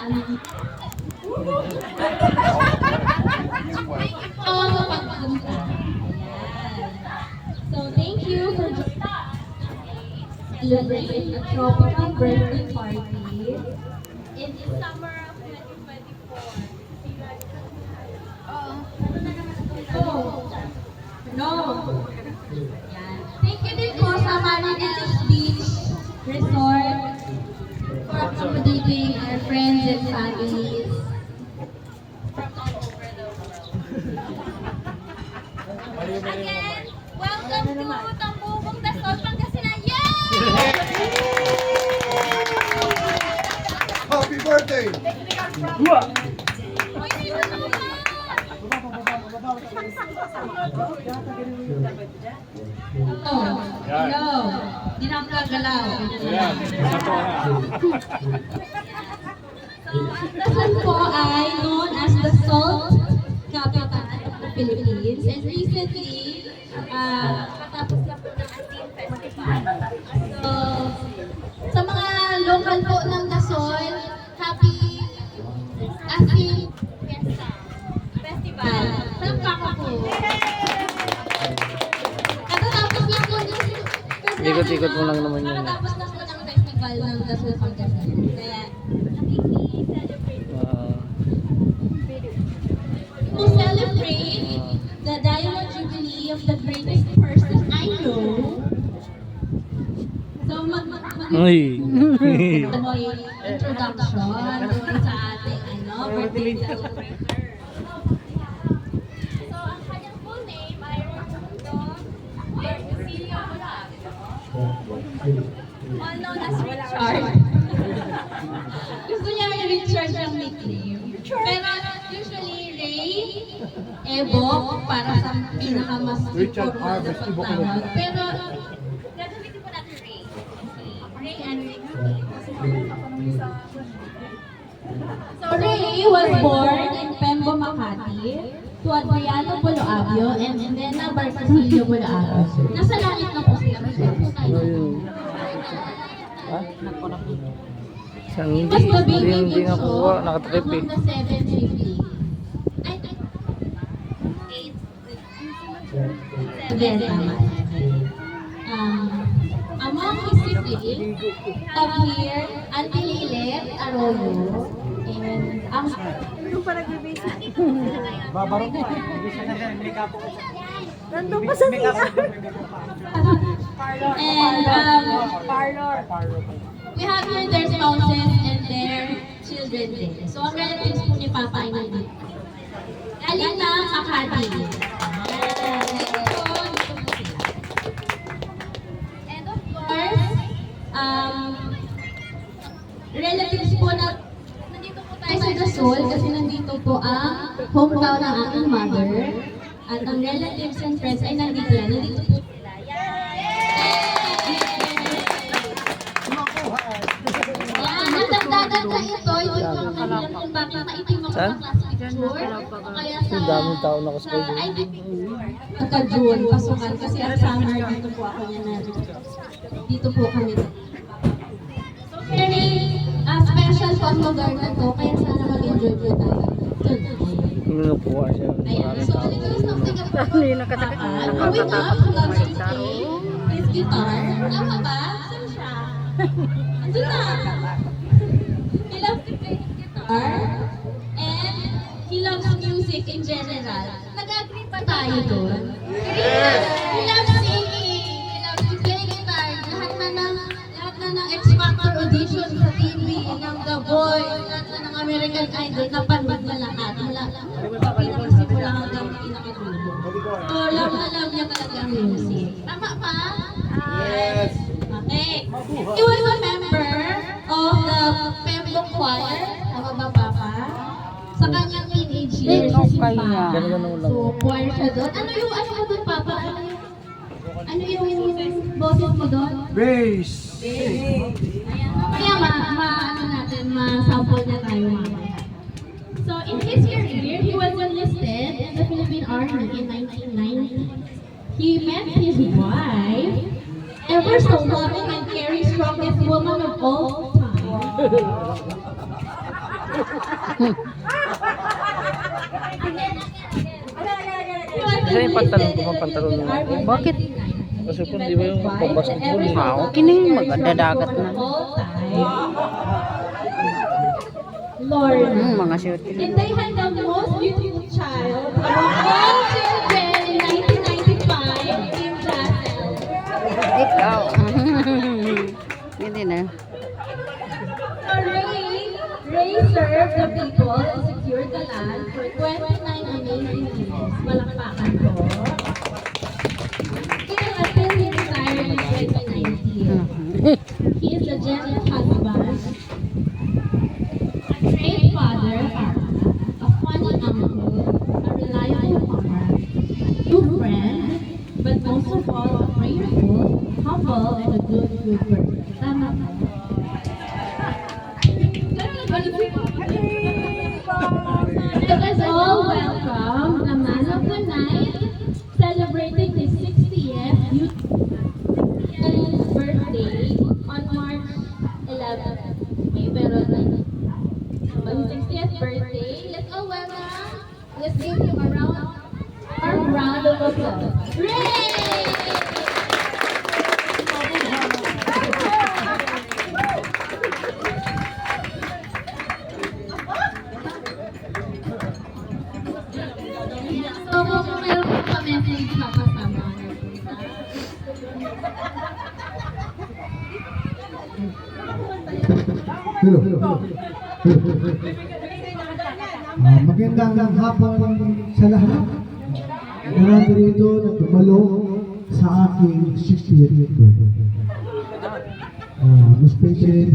So thank you for celebrating a tropical birthday party in the summer of 2024. Oh, no. Yan. Thank you din po sa Marinitas Beach Resort for accommodating our friends and families from all over the world. Again, welcome to Tambukong Dasol, Pangasinan. Yay! Happy birthday! Uy, dito naman! Hello. Di na ako gagalaw. Dasal po ay known as the Salt Capital of the Philippines. And recently, katapos lang po ng Asin Festival. So, sa mga local po ng Dasol, happy Asin Festival. Palakpakan po. Katatapos lang po ng Ikot-ikot mo lang naman yun. Nakatapos na po ng festival ng Dasol Pangasinan. Kaya, to celebrate the Diamond Jubilee of the greatest person I know. So, Uy! introduction doon sa ating birthday celebrator. So, ang kanyang full name ay Raimundo Cecilio Bulaga, all known as Richard. Gusto niya may Richard ang nickname. Pero usually Ray, Evo, para sa pinakamas Richard formal na Harvest, Evo pagtawag. Pero, gagamitin po natin Ray. Ray and Rick. So Ray was born in Pembo, Makati to Adriano Boloabio and Nena Barcasillo Boloabio. Nasa langit na po sila. Ha? Isang hindi. Was the baby Hindi bunso nakuha. Nakatrip eh. among the 7 siblings. Ay, 8. Again, tama. Among his siblings, Javier, Auntie Lilet, Arroyo, and ang... Nandun pa nagbibisa. Babarong mo. Nandun pa sa siya. And we have here their spouses and their children din. So ang relatives po ni Papa ay nandito. Galing na Makati. And of course, relatives po na nandito po tayo sa Dasol kasi nandito po ang hometown ng aking mother. At ang relatives and friends ay nandito yan. Nandito po sila. Yan, natagdagan ka ito. Ito yung kanilang kung bakit maitim ako sa class picture. O kaya sa... Ang daming tao na sa ID picture. Pagka-June, pasukan. Kasi ang summer, dito po ako yan na. Dito po kami. So, very special po ang lugar na to. Kaya sana mag-enjoy po tayo. Minukuha siya. Ayan. So, a little something about Hindi nakatakit. growing up, he loves to play his guitar. Tama ba? Saan siya? Andun na. He loves to play his guitar. And he loves music in general. Nag-agree pa tayo doon? He loves singing. He loves to play guitar. Lahat na ng X Factor audition sa TV, ng The Voice, lahat na ng American Idol, napanood na lahat. Mula pinakasimula hanggang pinakadulo. So, love na love niya talaga ang music. Tama pa? Yes! Okay. He was a member of the Pembo Choir. Tama ba, Papa? Sa kanyang teenage years, Okay pa. na. Ganun lang. So, choir siya doon. Ano mo doon, Papa? Ano yung boses mo doon? Bass! Kaya ano natin, ma-sample na tayo mamaya. So, in his career, he was enlisted in the Philippine Army in 1990. He met his wife, ever so loving and caring, strongest woman of all time. Kasi yung pantalon ko, pantalon mo. Bakit? Kasi kung di ba yung pang-basketball eh. Okay na yun, magdadagat na. Lord. Mga shooting. And they had the most beautiful child among all children in 1995 in Brazil. Ikaw. Hindi na. So Ray served the people and secured the land for 29 amazing years. Malakpakan po. Until he retired in 2019. He is a gentle husband, a great father, a funny uncle, a reliable farmer, a true friend, but most of all, a prayerful, humble, and a good person. Tama ba? Let us all welcome the man of the night, celebrating his 60th birthday on March 11th. May pero on his 60th birthday, let's all welcome. Let's give him a round of applause. Ray! So, kung meron po pa message na kasama. Hello. Magandang hapon sa lahat. Marami rito na dumalo sa aking 60th birthday. Mas special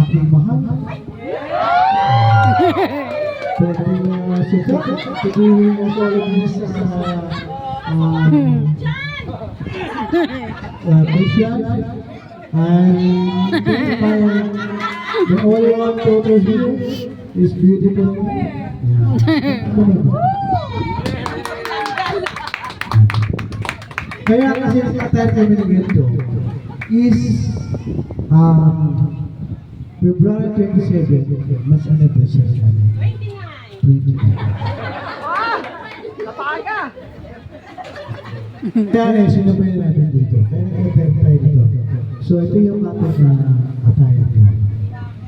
aking mahal. Pwede sikat. Pwede mo sa ulit sa Christian. And the only one photo here is beautiful. Kaya kasi nakatayar kami ng ganito is February 27, mas anniversary namin. 29. Kaya sinabayan natin dito. Kaya nag-attempt tayo dito. So ito yung ating attire natin.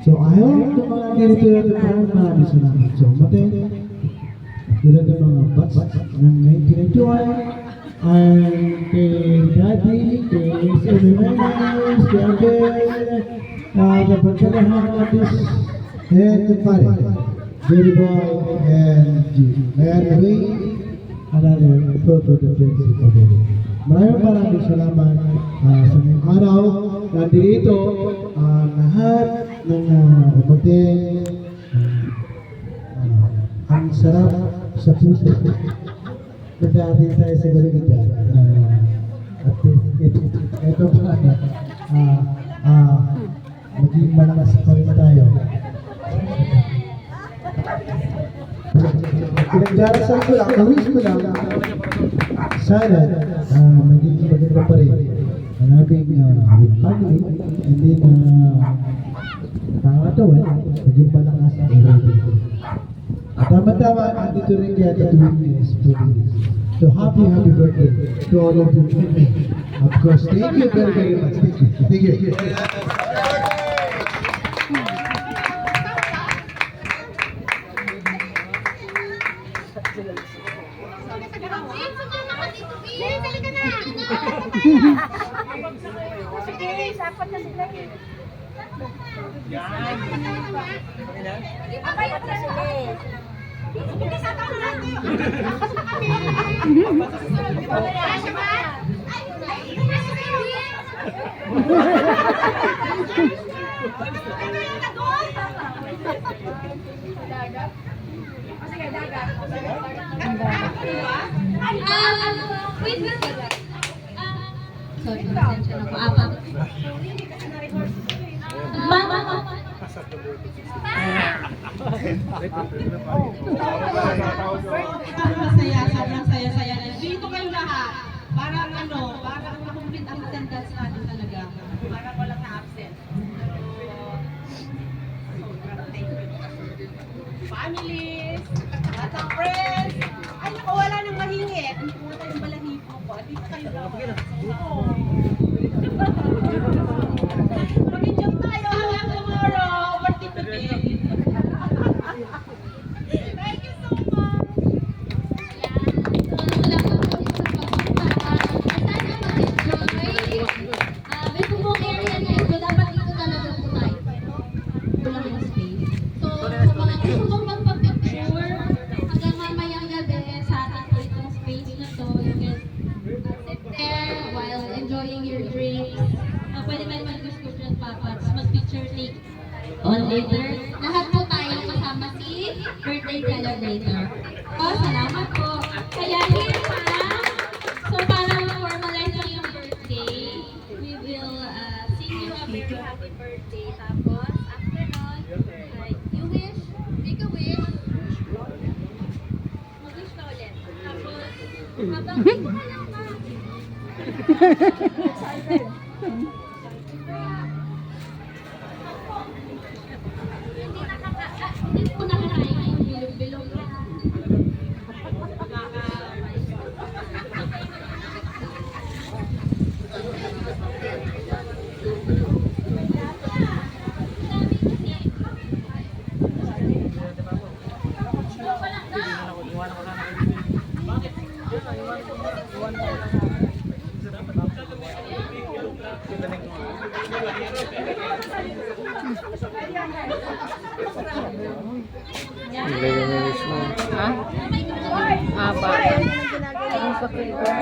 So I hope na mga ganito natin maraming salamat. So matay, tulad ng mga bats ng 1991, and kay Daddy, kay Seminars, kay Abel, kapag ka lahat natin, and kapare, Jerry Boy, and G. And Ray, another photo the friendship of it. Maraming salamat sa ngayong araw. Nandito ang lahat ng kapatid. Ang sarap sa puso. Nagdating tayo sa galingan. At ito pa maging malakas pa rin tayo. Pinagdarasal ko lang, na-wish ko lang, sana magiging maganda pa rin ang aking family, and then pangatawan, maging malakas ang ready. At tama-tama, andito rin kaya tatuwing is for this. So happy birthday to all of you. Of course, thank you very much. Thank you. Sige, sapat na sila eh. Sapat na sila eh. Wait, sorry, pasensya na po. Apat. Mama. Sobrang saya-saya. Dito kayo lahat. Parang na-complete ang attendance natin talaga. Parang walang na-absent. families, lots of friends. Ay, naku, wala nang mahingi. Ano po tayo yung balahibo ko? Dito kayo dapat. Oo. Mag-enjoy tayo hanggang tomorrow. Birthday today. Thank you so much. May kumong area na ito, dapat dito talaga po tayo. Ito lang yung space. So, sa mga gusto mong magpa-picture, hanggang mamayang gabi sa atin po itong space na to, you can sit there while enjoying your drink. Pwede ba mag-discussion pa, mag-picture take on later. Lahat po tayo kasama si birthday celebrator. Salamat po. Kaya here pa, so para formalize lang yung birthday, we will sing you a very happy birthday. Tapos, after nun, you wish, make a wish. Mag-wish ka ulit. Tapos, habang hindi ko lang ma. Hindi ko nakakain yung bilog-bilog na. Nililinis mo. Ha? Apa? Ang pakilitan.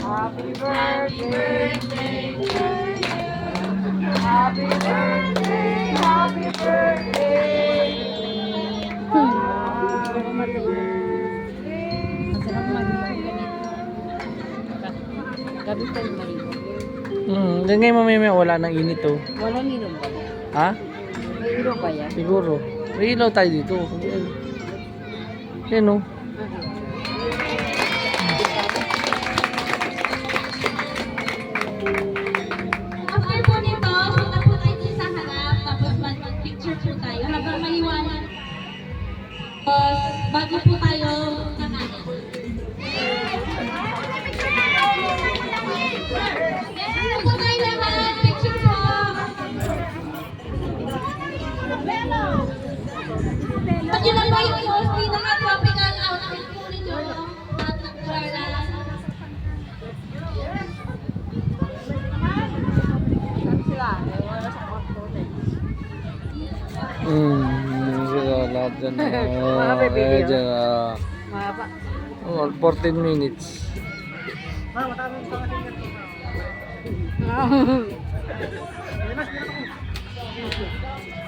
Happy birthday to you. Happy birthday, happy birthday. Masarap maligo ganito. Gabi tayo maligo. Then ngayon mamaya wala nang init oh. Walang ilong ba? Ha? May ilong ba yan? Siguro. May ilaw tayo dito. Yan oh. After po nito, punta po tayo dun sa harap, tapos mag-picture po tayo habang maliwanag. Tapos, bago po tayo kakain. Picture po tayo lahat, picture po! Pag yun lang po yung post, pinaka-tropical outfit po ninyo. At nag-Florida. Lahat dyan. Mga bibili, Dyan. Mahaba. 14 minutes.